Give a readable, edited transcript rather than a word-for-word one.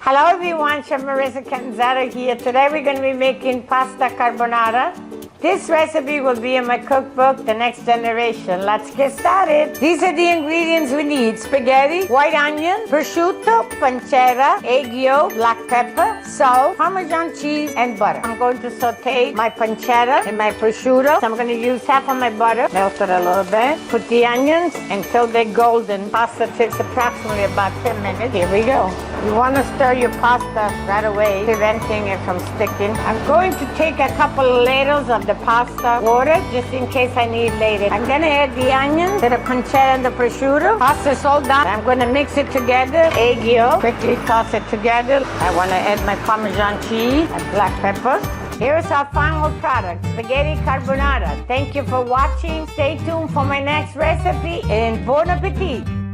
Hello everyone, Chef Marisa Canzara here. Today we're going to be making pasta carbonara. This recipe will be in my cookbook, The Next Generation. Let's get started. These are the ingredients we need. Spaghetti, white onion, prosciutto, pancetta, egg yolk, black pepper, salt, Parmesan cheese, and butter. I'm going to saute my pancetta and my prosciutto. So I'm going to use half of my butter, melt it a little bit. Put the onions until they're golden. Pasta takes approximately about 10 minutes. Here we go. You want to stir your pasta right away, preventing it from sticking. I'm going to take a couple of ladles of the pasta water, just in case I need later. I'm going to add the onions to the pancetta and the prosciutto. Pasta's all done. I'm going to mix it together. Egg yolk. Quickly toss it together. I want to add my Parmesan cheese and black pepper. Here's our final product, spaghetti carbonara. Thank you for watching. Stay tuned for my next recipe and bon appetit.